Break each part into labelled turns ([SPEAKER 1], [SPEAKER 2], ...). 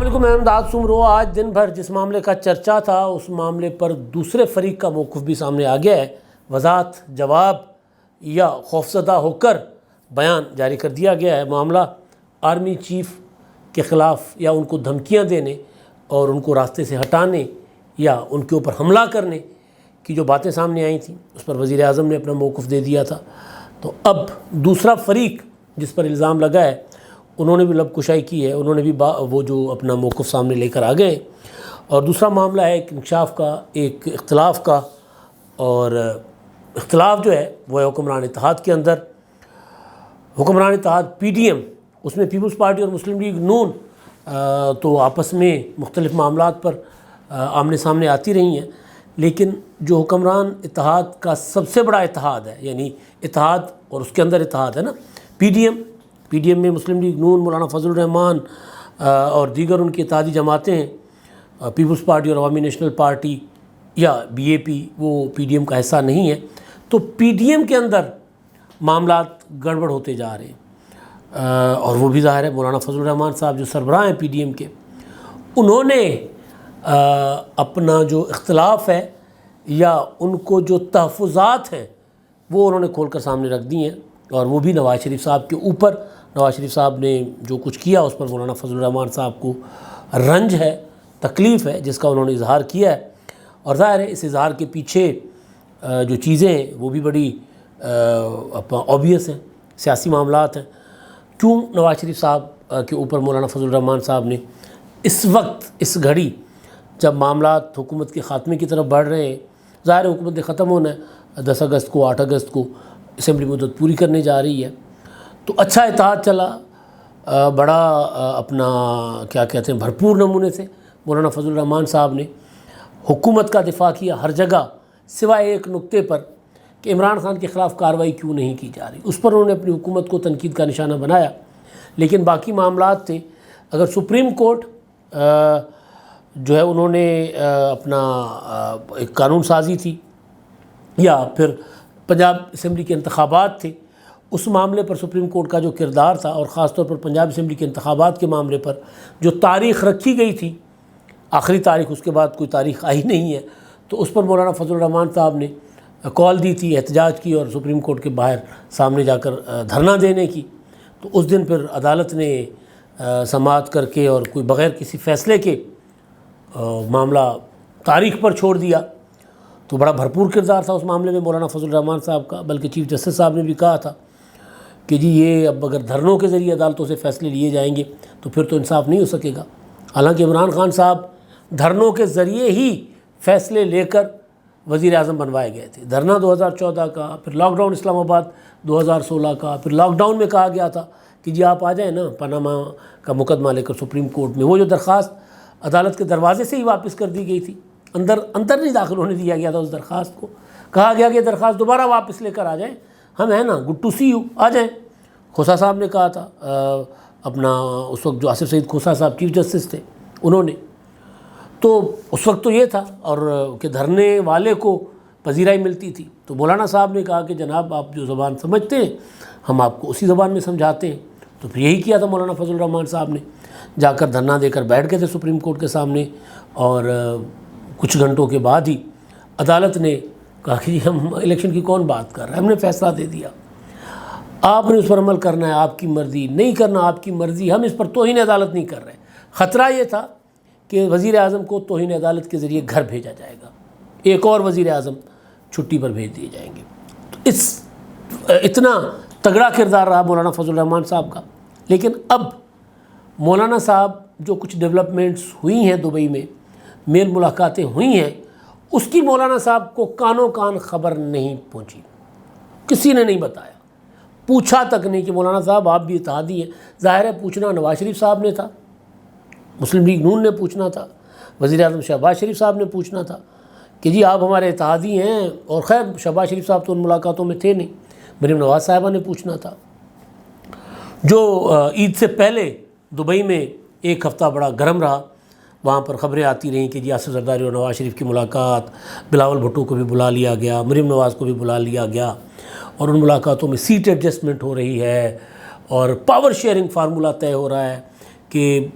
[SPEAKER 1] علیکم، میں امداد سمرو۔ آج دن بھر جس معاملے کا چرچا تھا اس معاملے پر دوسرے فریق کا موقف بھی سامنے آ گیا ہے۔ وضاحت، جواب یا خوفزدہ ہو کر بیان جاری کر دیا گیا ہے۔ معاملہ آرمی چیف کے خلاف یا ان کو دھمکیاں دینے اور ان کو راستے سے ہٹانے یا ان کے اوپر حملہ کرنے کی جو باتیں سامنے آئی تھیں اس پر وزیر اعظم نے اپنا موقف دے دیا تھا۔ تو اب دوسرا فریق جس پر الزام لگا ہے انہوں نے بھی لب کشائی کی ہے، انہوں نے بھی وہ جو اپنا موقف سامنے لے کر آ گئے۔ اور دوسرا معاملہ ہے ایک انکشاف کا، ایک اختلاف کا، اور اختلاف جو ہے وہ ہے حکمران اتحاد کے اندر۔ حکمران اتحاد PDM، اس میں پیپلز پارٹی اور مسلم لیگ نون تو آپس میں مختلف معاملات پر آمنے سامنے آتی رہی ہیں، لیکن جو حکمران اتحاد کا سب سے بڑا اتحاد ہے، یعنی اتحاد اور اس کے اندر اتحاد ہے نا، PDM میں مسلم لیگ نون، مولانا فضل الرحمان اور دیگر ان کی اتحادی جماعتیں ہیں۔ پیپلز پارٹی اور عوامی نیشنل پارٹی یا BAP وہ PDM کا حصہ نہیں ہے۔ تو PDM کے اندر معاملات گڑبڑ ہوتے جا رہے ہیں، اور وہ بھی ظاہر ہے مولانا فضل الرحمان صاحب جو سربراہ ہیں PDM کے، انہوں نے اپنا جو اختلاف ہے یا ان کو جو تحفظات ہیں وہ انہوں نے کھول کر سامنے رکھ دی ہیں، اور وہ بھی نواز شریف صاحب کے اوپر۔ نواز شریف صاحب نے جو کچھ کیا اس پر مولانا فضل الرحمان صاحب کو رنج ہے، تکلیف ہے، جس کا انہوں نے اظہار کیا ہے۔ اور ظاہر ہے اس اظہار کے پیچھے جو چیزیں ہیں وہ بھی بڑی اوبیس ہیں، سیاسی معاملات ہیں۔ کیوں نواز شریف صاحب کے اوپر مولانا فضل الرحمان صاحب نے اس وقت، اس گھڑی جب معاملات حکومت کے خاتمے کی طرف بڑھ رہے ہیں، ظاہر حکومت نے ختم ہونا ہے 10 اگست کو، 8 اگست کو اسمبلی مدت پوری کرنے جا رہی ہے، تو اچھا اتحاد چلا، بڑا اپنا کیا کہتے ہیں بھرپور نمونے سے مولانا فضل الرحمان صاحب نے حکومت کا دفاع کیا ہر جگہ، سوائے ایک نقطے پر کہ عمران خان کے خلاف کارروائی کیوں نہیں کی جا رہی، اس پر انہوں نے اپنی حکومت کو تنقید کا نشانہ بنایا۔ لیکن باقی معاملات تھے، اگر سپریم کورٹ جو ہے انہوں نے اپنا ایک قانون سازی تھی، یا پھر پنجاب اسمبلی کے انتخابات تھے، اس معاملے پر سپریم کورٹ کا جو کردار تھا، اور خاص طور پر پنجاب اسمبلی کے انتخابات کے معاملے پر جو تاریخ رکھی گئی تھی، آخری تاریخ، اس کے بعد کوئی تاریخ آئی نہیں ہے، تو اس پر مولانا فضل الرحمان صاحب نے کال دی تھی، احتجاج کی اور سپریم کورٹ کے باہر سامنے جا کر دھرنا دینے کی۔ تو اس دن پھر عدالت نے سماعت کر کے اور کوئی بغیر کسی فیصلے کے معاملہ تاریخ پر چھوڑ دیا۔ تو بڑا بھرپور کردار تھا اس معاملے میں مولانا فضل الرحمان صاحب کا، بلکہ چیف جسٹس صاحب نے بھی کہا تھا کہ جی یہ اب اگر دھرنوں کے ذریعے عدالتوں سے فیصلے لیے جائیں گے تو پھر تو انصاف نہیں ہو سکے گا۔ حالانکہ عمران خان صاحب دھرنوں کے ذریعے ہی فیصلے لے کر وزیر اعظم بنوائے گئے تھے۔ دھرنا 2014 کا، پھر لاک ڈاؤن اسلام آباد 2016 کا، پھر لاک ڈاؤن میں کہا گیا تھا کہ جی آپ آ جائیں نا پاناما کا مقدمہ لے کر سپریم کورٹ میں، وہ جو درخواست عدالت کے دروازے سے ہی واپس کر دی گئی تھی، اندر نہیں داخل ہونے دیا گیا تھا اس درخواست کو، کہا گیا کہ یہ درخواست دوبارہ واپس لے کر آ جائیں، ہم ہیں نا، گڈ ٹو سی یو، آ جائیں۔ کھوسا صاحب نے کہا تھا، اپنا اس وقت جو آصف سعید کھوسا صاحب چیف جسٹس تھے انہوں نے، تو اس وقت تو یہ تھا، اور کہ دھرنے والے کو پذیرائی ملتی تھی۔ تو مولانا صاحب نے کہا کہ جناب آپ جو زبان سمجھتے ہیں ہم آپ کو اسی زبان میں سمجھاتے ہیں۔ تو پھر یہی کیا تھا مولانا فضل الرحمان صاحب نے، جا کر دھرنا دے کر بیٹھ گئے تھے سپریم کورٹ کے سامنے، اور کچھ گھنٹوں کے بعد ہی عدالت نے کہا کہ جی ہم الیکشن کی کون بات کر رہے ہیں، ہم نے فیصلہ دے دیا، آپ نے اس پر عمل کرنا ہے، آپ کی مرضی، نہیں کرنا آپ کی مرضی، ہم اس پر توہین عدالت نہیں کر رہے۔ خطرہ یہ تھا کہ وزیر اعظم کو توہین عدالت کے ذریعے گھر بھیجا جائے گا، ایک اور وزیر اعظم چھٹی پر بھیج دیے جائیں گے۔ تو اتنا تگڑا کردار رہا مولانا فضل الرحمان صاحب کا۔ لیکن اب مولانا صاحب جو کچھ ڈیولپمنٹس ہوئی ہیں دبئی میں، میل ملاقاتیں ہوئی ہیں، اس کی مولانا صاحب کو کانوں کان خبر نہیں پہنچی، کسی نے نہیں بتایا، پوچھا تک نہیں کہ مولانا صاحب آپ بھی اتحادی ہیں۔ ظاہر ہے پوچھنا نواز شریف صاحب نے تھا، مسلم لیگ نون نے پوچھنا تھا، وزیر اعظم شہباز شریف صاحب نے پوچھنا تھا کہ جی آپ ہمارے اتحادی ہیں، اور خیر شہباز شریف صاحب تو ان ملاقاتوں میں تھے نہیں، مریم نواز صاحبہ نے پوچھنا تھا۔ جو عید سے پہلے دبئی میں ایک ہفتہ بڑا گرم رہا، وہاں پر خبریں آتی رہیں کہ جی آصف زرداری اور نواز شریف کی ملاقات، بلاول بھٹو کو بھی بلا لیا گیا، مریم نواز کو بھی بلا لیا گیا، اور ان ملاقاتوں میں سیٹ ایڈجسٹمنٹ ہو رہی ہے، اور پاور شیئرنگ فارمولہ طے ہو رہا ہے کہ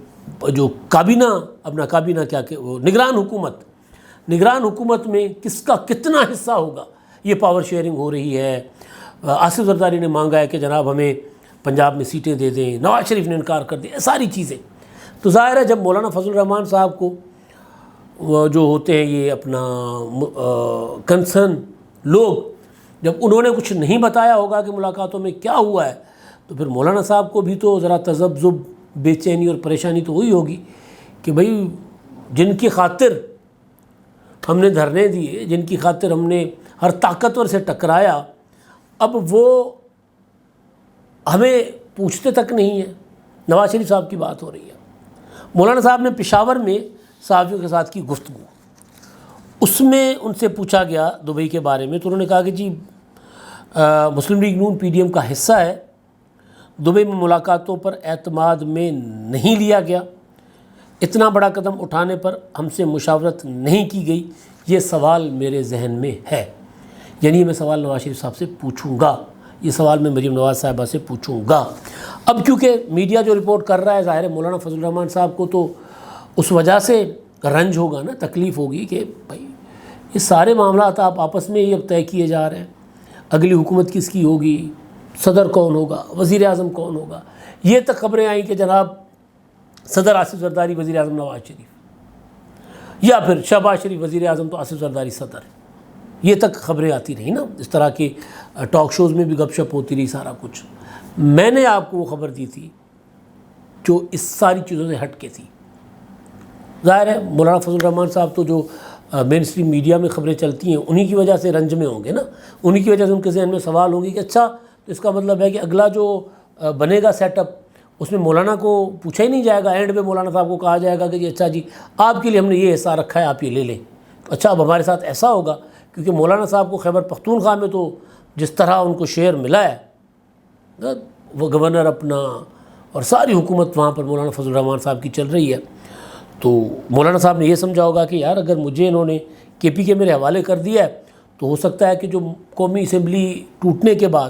[SPEAKER 1] جو کابینہ اپنا کابینہ کیا کہ وہ نگران حکومت میں کس کا کتنا حصہ ہوگا، یہ پاور شیئرنگ ہو رہی ہے۔ آصف زرداری نے مانگا ہے کہ جناب ہمیں پنجاب میں سیٹیں دے دیں، نواز شریف نے انکار کر دیا، ساری چیزیں۔ تو ظاہر ہے جب مولانا فضل الرحمان صاحب کو جو ہوتے ہیں یہ اپنا کنسرن لوگ، جب انہوں نے کچھ نہیں بتایا ہوگا کہ ملاقاتوں میں کیا ہوا ہے، تو پھر مولانا صاحب کو بھی تو ذرا تذبذب، بے چینی اور پریشانی تو ہوئی ہوگی کہ بھئی جن کی خاطر ہم نے دھرنے دیے، جن کی خاطر ہم نے ہر طاقتور سے ٹکرایا، اب وہ ہمیں پوچھتے تک نہیں ہیں۔ نواز شریف صاحب کی بات ہو رہی ہے۔ مولانا صاحب نے پشاور میں صحافیوں کے ساتھ کی گفتگو، اس میں ان سے پوچھا گیا دبئی کے بارے میں، تو انہوں نے کہا کہ جی مسلم لیگ نون پی ڈی ایم کا حصہ ہے، دبئی میں ملاقاتوں پر اعتماد میں نہیں لیا گیا، اتنا بڑا قدم اٹھانے پر ہم سے مشاورت نہیں کی گئی، یہ سوال میرے ذہن میں ہے۔ یعنی میں سوال نواز شریف صاحب سے پوچھوں گا، یہ سوال میں مریم نواز صاحبہ سے پوچھوں گا۔ اب کیونکہ میڈیا جو رپورٹ کر رہا ہے، ظاہر ہے مولانا فضل الرحمان صاحب کو تو اس وجہ سے رنج ہوگا نا، تکلیف ہوگی کہ بھائی یہ سارے معاملات آپ آپس میں ہی اب طے کیے جا رہے ہیں، اگلی حکومت کس کی ہوگی، صدر کون ہوگا، وزیر اعظم کون ہوگا۔ یہ تک خبریں آئیں کہ جناب صدر آصف زرداری، وزیر اعظم نواز شریف، یا پھر شہباز شریف وزیر اعظم تو آصف زرداری صدر، یہ تک خبریں آتی رہی نا، اس طرح کے ٹاک شوز میں بھی گپ شپ ہوتی رہی، سارا کچھ۔ میں نے آپ کو وہ خبر دی تھی جو اس ساری چیزوں سے ہٹ کے تھی۔ ظاہر ہے مولانا فضل الرحمان صاحب تو جو مین اسٹریم میڈیا میں خبریں چلتی ہیں انہی کی وجہ سے رنج میں ہوں گے نا، انہی کی وجہ سے ان کے ذہن میں سوال ہوں گے کہ اچھا تو اس کا مطلب ہے کہ اگلا جو بنے گا سیٹ اپ اس میں مولانا کو پوچھا ہی نہیں جائے گا، اینڈ میں مولانا صاحب کو کہا جائے گا کہ جی اچھا جی آپ کے لیے ہم نے یہ حصہ رکھا ہے، آپ یہ لے لیں۔ اچھا اب ہمارے ساتھ ایسا ہوگا، کیونکہ مولانا صاحب کو خیبر پختونخوا میں تو جس طرح ان کو شیئر ملا ہے، وہ گورنر اپنا اور ساری حکومت وہاں پر مولانا فضل الرحمان صاحب کی چل رہی ہے، تو مولانا صاحب نے یہ سمجھا ہوگا کہ یار اگر مجھے انہوں نے کے پی کے میرے حوالے کر دیا ہے تو ہو سکتا ہے کہ جو قومی اسمبلی ٹوٹنے کے بعد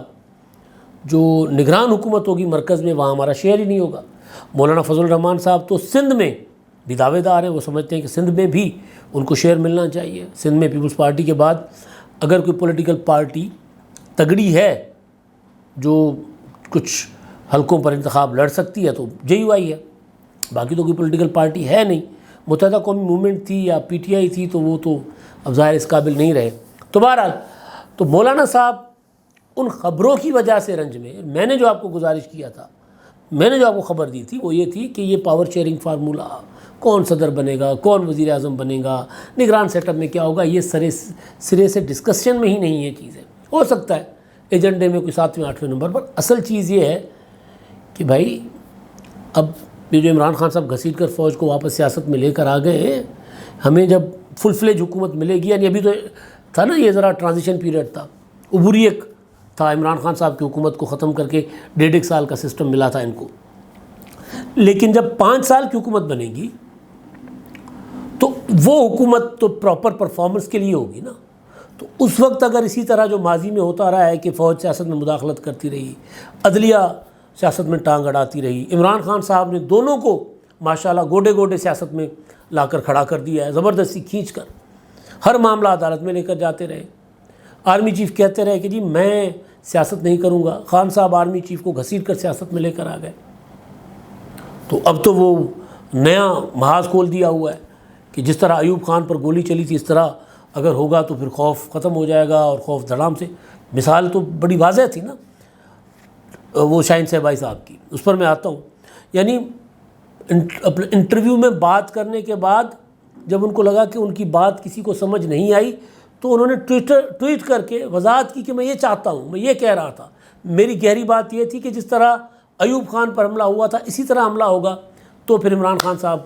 [SPEAKER 1] جو نگران حکومت ہوگی مرکز میں، وہاں ہمارا شیئر ہی نہیں ہوگا۔ مولانا فضل الرحمان صاحب تو سندھ میں بھی دعوے دار ہیں، وہ سمجھتے ہیں کہ سندھ میں بھی ان کو شیئر ملنا چاہیے۔ سندھ میں پیپلز پارٹی کے بعد اگر کوئی پولیٹیکل پارٹی تگڑی ہے جو کچھ حلقوں پر انتخاب لڑ سکتی ہے تو جے یو آئی ہے، باقی تو کوئی پولیٹیکل پارٹی ہے نہیں۔ متحدہ قومی موومنٹ تھی یا پی ٹی آئی تھی تو وہ تو اب ظاہر اس قابل نہیں رہے۔ تو بہرحال تو مولانا صاحب ان خبروں کی وجہ سے رنج میں نے جو آپ کو گزارش کیا تھا، میں نے جو آپ کو خبر دی تھی وہ یہ تھی کہ یہ پاور شیئرنگ فارمولہ، کون صدر بنے گا، کون وزیر اعظم بنے گا، نگران سیٹ اپ میں کیا ہوگا، یہ سرے سے ڈسکشن میں ہی نہیں ہے چیزیں۔ ہو سکتا ہے ایجنڈے میں کوئی 7ویں 8ویں نمبر پر۔ اصل چیز یہ ہے کہ بھائی اب یہ جو عمران خان صاحب گھسیٹ کر فوج کو واپس سیاست میں لے کر آ گئے ہیں، ہمیں جب فل فلیج حکومت ملے گی، یعنی ابھی تو تھا نا یہ ذرا ٹرانزیشن پیریڈ تھا، عبوری ایک تھا، عمران خان صاحب کی حکومت کو ختم کر کے 1.5 سال کا سسٹم ملا تھا ان کو، لیکن جب 5 سال کی حکومت بنے گی تو وہ حکومت تو پراپر پرفارمنس کے لیے ہوگی نا۔ تو اس وقت اگر اسی طرح جو ماضی میں ہوتا رہا ہے کہ فوج سیاست میں مداخلت کرتی رہی، عدلیہ سیاست میں ٹانگ اڑاتی رہی، عمران خان صاحب نے دونوں کو ماشاءاللہ گوڈے گوڈے سیاست میں لا کر کھڑا کر دیا ہے، زبردستی کھینچ کر ہر معاملہ عدالت میں لے کر جاتے رہے۔ آرمی چیف کہتے رہے کہ جی میں سیاست نہیں کروں گا، خان صاحب آرمی چیف کو گھسیٹ کر سیاست میں لے کر آ گئے۔ تو اب تو وہ نیا محاذ کھول دیا ہوا ہے کہ جس طرح ایوب خان پر گولی چلی تھی اس طرح اگر ہوگا تو پھر خوف ختم ہو جائے گا، اور خوف دھڑام سے مثال تو بڑی واضح تھی نا وہ شاہین صاحبائی صاحب کی، اس پر میں آتا ہوں۔ یعنی اپنے انٹرویو میں بات کرنے کے بعد جب ان کو لگا کہ ان کی بات کسی کو سمجھ نہیں آئی تو انہوں نے ٹویٹ کر کے وضاحت کی کہ میں یہ چاہتا ہوں، میں یہ کہہ رہا تھا، میری گہری بات یہ تھی کہ جس طرح ایوب خان پر حملہ ہوا تھا اسی طرح حملہ ہوگا تو پھر عمران خان صاحب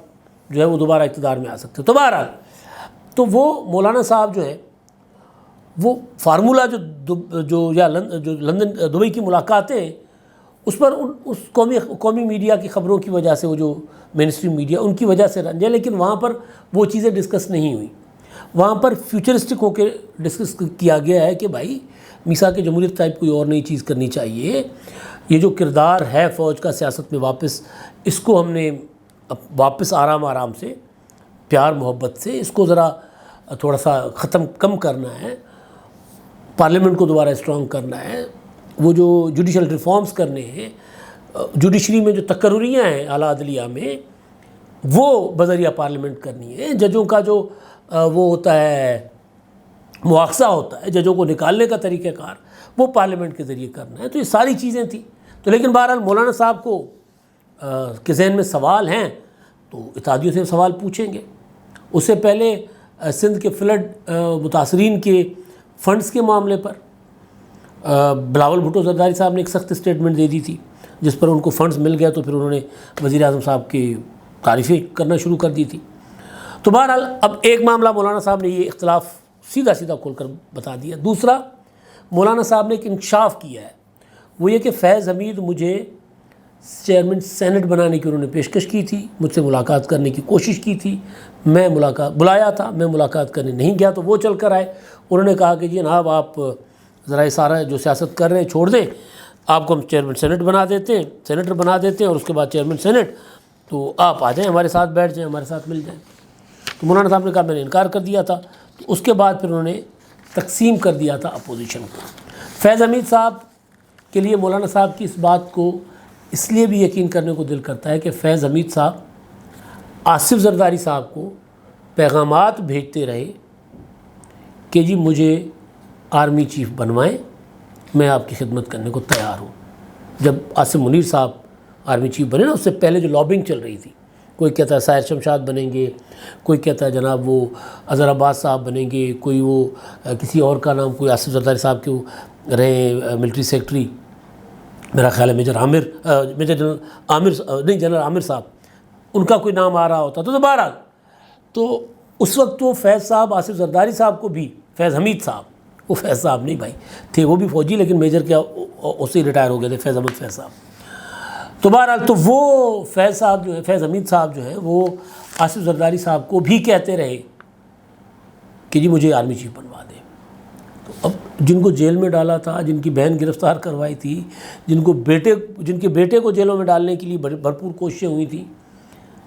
[SPEAKER 1] جو ہے وہ دوبارہ اقتدار میں آ سکتے۔ تو بہرحال تو وہ مولانا صاحب جو ہے وہ فارمولہ جو لندن دبئی کی ملاقاتیں ہیں اس پر اس قومی میڈیا کی خبروں کی وجہ سے، وہ جو مین اسٹریم میڈیا ان کی وجہ سے رنج ہے، لیکن وہاں پر وہ چیزیں ڈسکس نہیں ہوئی۔ وہاں پر فیوچرسٹک ہو کے ڈسکس کیا گیا ہے کہ بھائی میثاق جمہوریت ٹائپ کوئی اور نئی چیز کرنی چاہیے، یہ جو کردار ہے فوج کا سیاست میں واپس، اس کو ہم نے اب واپس آرام سے پیار محبت سے اس کو ذرا تھوڑا سا کم کرنا ہے، پارلیمنٹ کو دوبارہ اسٹرانگ کرنا ہے، وہ جو جوڈیشل ریفارمز کرنے ہیں، جوڈیشری میں جو تقرریاں ہیں اعلیٰ عدلیہ میں وہ بذریعہ پارلیمنٹ کرنی ہے، ججوں کا جو وہ ہوتا ہے مواخذہ ہوتا ہے، ججوں کو نکالنے کا طریقہ کار وہ پارلیمنٹ کے ذریعے کرنا ہے۔ تو یہ ساری چیزیں تھیں، تو لیکن بہرحال مولانا صاحب کو کے ذہن میں سوال ہیں تو اتحادیوں سے سوال پوچھیں گے۔ اس سے پہلے سندھ کے فلڈ متاثرین کے فنڈز کے معاملے پر بلاول بھٹو زرداری صاحب نے ایک سخت اسٹیٹمنٹ دے دی تھی، جس پر ان کو فنڈز مل گیا تو پھر انہوں نے وزیر اعظم صاحب کی تعریفیں کرنا شروع کر دی تھی۔ تو بہرحال اب ایک معاملہ مولانا صاحب نے یہ اختلاف سیدھا کھول کر بتا دیا۔ دوسرا مولانا صاحب نے ایک انکشاف کیا ہے، وہ یہ کہ فیض حمید مجھے چیئرمین سینٹ بنانے کی انہوں نے پیشکش کی تھی، مجھ سے ملاقات کرنے کی کوشش کی تھی، میں بلایا تھا، میں ملاقات کرنے نہیں گیا تو وہ چل کر آئے۔ انہوں نے کہا کہ جی جناب آپ ذرا یہ سارا جو سیاست کر رہے ہیں چھوڑ دیں، آپ کو ہم چیئرمین سینٹ بنا دیتے ہیں، سینیٹر بنا دیتے ہیں، اور اس کے بعد چیئرمین سینٹ، تو آپ آ جائیں ہمارے ساتھ بیٹھ جائیں، ہمارے ساتھ مل جائیں۔ تو مولانا صاحب نے کہا میں نے انکار کر دیا تھا، تو اس کے بعد پھر انہوں نے تقسیم کر دیا تھا اپوزیشن کو۔ فیض حمید صاحب کے لیے مولانا صاحب کی اس بات کو اس لیے بھی یقین کرنے کو دل کرتا ہے کہ فیض حمید صاحب آصف زرداری صاحب کو پیغامات بھیجتے رہے کہ جی مجھے آرمی چیف بنوائیں، میں آپ کی خدمت کرنے کو تیار ہوں۔ جب عاصم منیر صاحب آرمی چیف بنے نا، اس سے پہلے جو لابنگ چل رہی تھی، کوئی کہتا ہے ساحر شمشاد بنیں گے، کوئی کہتا ہے جناب وہ اظہر عباس صاحب بنیں گے، کوئی وہ کسی اور کا نام، کوئی آصف زرداری صاحب کے رہے ملٹری سیکٹری، میرا خیال ہے میجر جنرل عامر صاحب، ان کا کوئی نام آ رہا ہوتا تو بہرحال تو اس وقت وہ فیض صاحب آصف زرداری صاحب کو بھی، فیض حمید صاحب، وہ فیض صاحب نہیں بھائی تھے، وہ بھی فوجی لیکن میجر کیا اس سے ریٹائر ہو گئے تھے، فیض احمد فیض صاحب۔ تو بہرحال تو وہ فیض صاحب جو ہے، فیض حمید صاحب جو ہے، وہ آصف زرداری صاحب کو بھی کہتے رہے کہ جی مجھے آرمی چیف بنوا دیں۔ تو اب جن کو جیل میں ڈالا تھا، جن کی بہن گرفتار کروائی تھی، جن کے بیٹے کو جیلوں میں ڈالنے کے لیے بھرپور کوششیں ہوئی تھیں،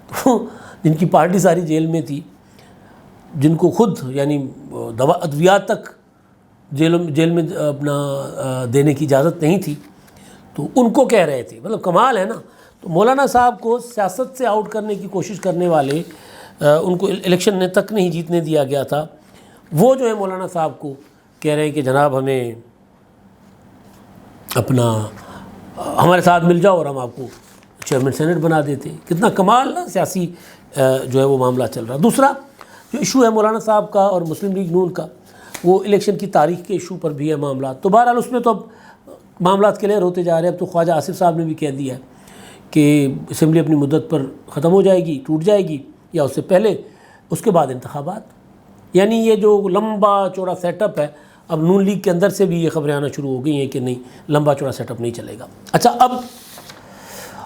[SPEAKER 1] تو جن کی پارٹی ساری جیل میں تھی، جن کو خود یعنی ادویات تک جیل میں اپنا دینے کی اجازت نہیں تھی، تو ان کو کہہ رہے تھے، مطلب کمال ہے نا۔ تو مولانا صاحب کو سیاست سے آؤٹ کرنے کی کوشش کرنے والے، ان کو الیکشن تک نہیں جیتنے دیا گیا تھا، وہ جو ہے مولانا صاحب کو کہہ رہے ہیں کہ جناب ہمیں اپنا ہمارے ساتھ مل جاؤ اور ہم آپ کو چیئرمین سینٹ بنا دیتے ہیں۔ کتنا کمال نا سیاسی جو ہے وہ معاملہ چل رہا۔ دوسرا جو ایشو ہے مولانا صاحب کا اور مسلم لیگ نون کا، وہ الیکشن کی تاریخ کے ایشو پر بھی ہے معاملات۔ تو بہرحال اس میں تو اب معاملات کلیئر ہوتے جا رہے ہیں۔ اب تو خواجہ آصف صاحب نے بھی کہہ دیا ہے کہ اسمبلی اپنی مدت پر ختم ہو جائے گی، ٹوٹ جائے گی، یا اس سے پہلے، اس کے بعد انتخابات۔ یعنی یہ جو لمبا چوڑا سیٹ اپ ہے، اب نون لیگ کے اندر سے بھی یہ خبریں آنا شروع ہو گئی ہیں کہ نہیں، لمبا چوڑا سیٹ اپ نہیں چلے گا۔ اچھا، اب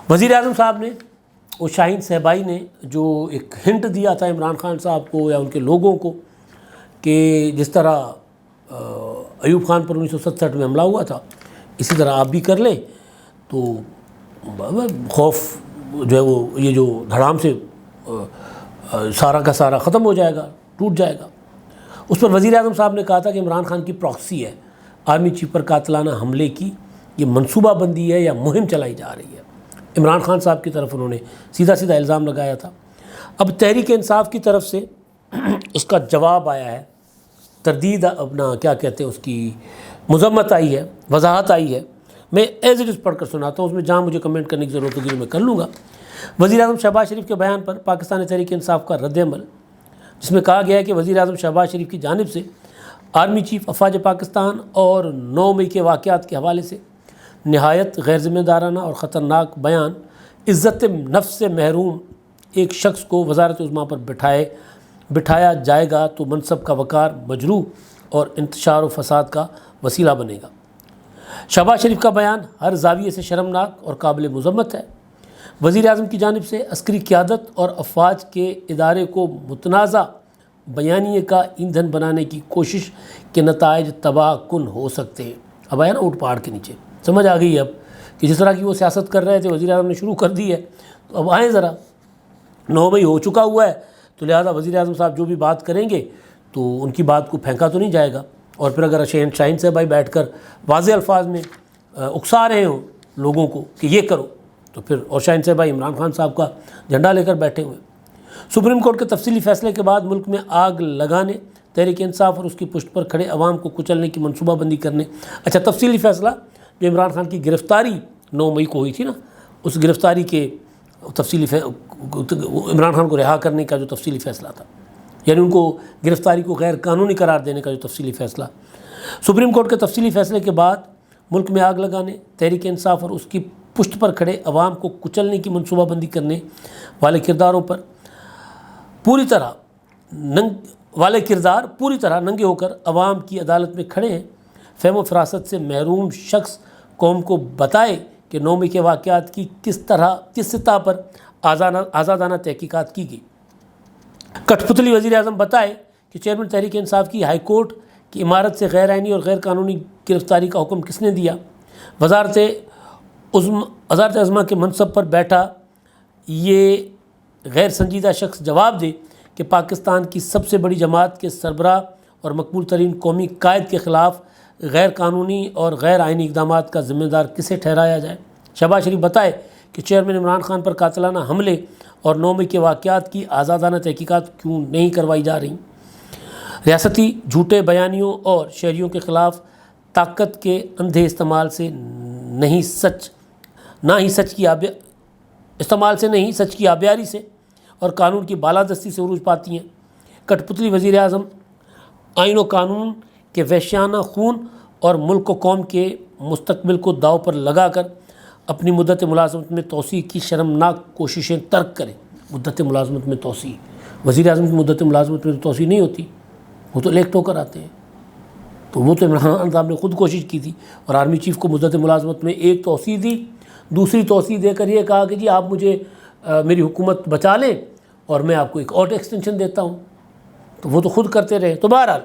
[SPEAKER 1] وزیر اعظم صاحب نے، وہ شاہین صہبائی نے جو ایک ہنٹ دیا تھا عمران خان صاحب کو یا ان کے لوگوں کو کہ جس طرح ایوب خان پر 1967 میں حملہ ہوا تھا، اسی طرح آپ بھی کر لیں تو خوف جو ہے وہ یہ جو دھڑام سے سارا کا سارا ختم ہو جائے گا، ٹوٹ جائے گا۔ اس پر وزیر اعظم صاحب نے کہا تھا کہ عمران خان کی پراکسی ہے، آرمی چیف پر قاتلانہ حملے کی یہ منصوبہ بندی ہے یا مہم چلائی جا رہی ہے۔ عمران خان صاحب کی طرف انہوں نے سیدھا الزام لگایا تھا۔ اب تحریک انصاف کی طرف سے اس کا جواب آیا ہے، تردید اپنا کیا کہتے ہیں اس کی مذمت آئی ہے، وضاحت آئی ہے۔ میں ایز اٹ از پڑھ کر سناتا ہوں، اس میں جہاں مجھے کمنٹ کرنے کی ضرورت ہوگی میں کر لوں گا۔ وزیر اعظم شہباز شریف کے بیان پر پاکستان تحریک انصاف کا رد عمل، جس میں کہا گیا ہے کہ وزیر اعظم شہباز شریف کی جانب سے آرمی چیف افواج پاکستان اور 9 مئی کے واقعات کے حوالے سے نہایت غیر ذمہ دارانہ اور خطرناک بیان، عزت نفس سے محروم ایک شخص کو وزارت عظمیٰ پر بٹھایا جائے گا تو منصب کا وقار مجروح اور انتشار و فساد کا وسیلہ بنے گا۔ شہباز شریف کا بیان ہر زاویے سے شرمناک اور قابل مذمت ہے۔ وزیر اعظم کی جانب سے عسکری قیادت اور افواج کے ادارے کو متنازع بیانیے کا ایندھن بنانے کی کوشش کے نتائج تباہ کن ہو سکتے ہیں۔ اب آیا نا اوٹ پہاڑ کے نیچے، سمجھ آ گئی اب کہ جس طرح کی وہ سیاست کر رہے تھے وزیر اعظم نے شروع کر دی ہے، تو اب آئیں ذرا 9 مئی ہو چکا ہوا ہے، تو لہٰذا وزیر اعظم صاحب جو بھی بات کریں گے تو ان کی بات کو پھینکا تو نہیں جائے گا، اور پھر اگر شاہین صاحب بھائی بیٹھ کر واضح الفاظ میں اکسا رہے ہوں لوگوں کو کہ یہ کرو، تو پھر اور شاہین صاحب بھائی عمران خان صاحب کا جھنڈا لے کر بیٹھے ہوئے۔ سپریم کورٹ کے تفصیلی فیصلے کے بعد ملک میں آگ لگانے، تحریک انصاف اور اس کی پشت پر کھڑے عوام کو کچلنے کی منصوبہ بندی کرنے۔ اچھا، تفصیلی فیصلہ جو عمران خان کی گرفتاری 9 مئی کو ہوئی تھی نا، اس گرفتاری کے تفصیلی عمران خان کو رہا کرنے کا جو تفصیلی فیصلہ تھا، یعنی ان کو گرفتاری کو غیر قانونی قرار دینے کا جو تفصیلی فیصلہ، سپریم کورٹ کے تفصیلی فیصلے کے بعد ملک میں آگ لگانے، تحریک انصاف اور اس کی پشت پر کھڑے عوام کو کچلنے کی منصوبہ بندی کرنے والے کردار پوری طرح ننگے ہو کر عوام کی عدالت میں کھڑے ہیں۔ فہم و فراست سے محروم شخص قوم کو بتائے کہ 9 مئی کے واقعات کی کس سطح پر آزادانہ تحقیقات کی گئی۔ کٹھ پتلی وزیر اعظم بتائے کہ چیئرمین تحریک انصاف کی ہائی کورٹ کی عمارت سے غیر آئینی اور غیر قانونی گرفتاری کا حکم کس نے دیا۔ وزارت عظمیٰ کے منصب پر بیٹھا یہ غیر سنجیدہ شخص جواب دے کہ پاکستان کی سب سے بڑی جماعت کے سربراہ اور مقبول ترین قومی قائد کے خلاف غیر قانونی اور غیر آئینی اقدامات کا ذمہ دار کسے ٹھہرایا جائے۔ شہباز شریف بتائے کہ چیئرمین عمران خان پر قاتلانہ حملے اور 9 مئی کے واقعات کی آزادانہ تحقیقات کیوں نہیں کروائی جا رہی۔ ریاستی جھوٹے بیانیوں اور شہریوں کے خلاف طاقت کے اندھے استعمال سے نہیں سچ کی آبیاری سے اور قانون کی بالادستی سے عروج پاتی ہیں۔ کٹھ پتلی وزیر اعظم آئین و قانون کے وحشیانہ خون اور ملک و قوم کے مستقبل کو داؤ پر لگا کر اپنی مدت ملازمت میں توسیع کی شرمناک کوششیں ترک کریں۔ مدت ملازمت میں توسیع، وزیر اعظم کی مدت ملازمت میں توسیع نہیں ہوتی، وہ تو الیکٹ ہو کر آتے ہیں، تو وہ تو عمران خان صاحب نے خود کوشش کی تھی اور آرمی چیف کو مدت ملازمت میں ایک توسیع دی، دوسری توسیع دے کر یہ کہا کہ جی آپ مجھے میری حکومت بچا لیں اور میں آپ کو ایک اور ایکسٹینشن دیتا ہوں، تو وہ تو خود کرتے رہے۔ تو بہرحال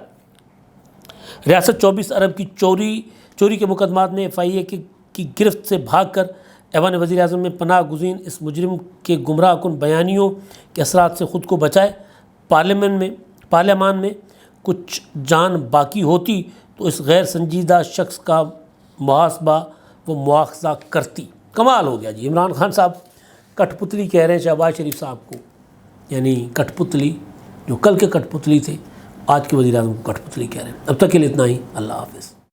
[SPEAKER 1] ریاست 24 ارب کی چوری کے مقدمات میں FIA کی گرفت سے بھاگ کر ایوان وزیر اعظم میں پناہ گزین اس مجرم کے گمراہ کن بیانیوں کے اثرات سے خود کو بچائے۔ پارلیمان میں کچھ جان باقی ہوتی تو اس غیر سنجیدہ شخص کا محاسبہ و مواخذہ کرتی۔ کمال ہو گیا جی، عمران خان صاحب کٹھ پتلی کہہ رہے ہیں شہباز شریف صاحب کو، یعنی کٹھ پتلی جو کل کے کٹھ پتلی تھے آج کے وزیر اعظم کو کٹھ پتلی کہہ رہے ہیں۔ اب تک کے لیے اتنا ہی، اللہ حافظ۔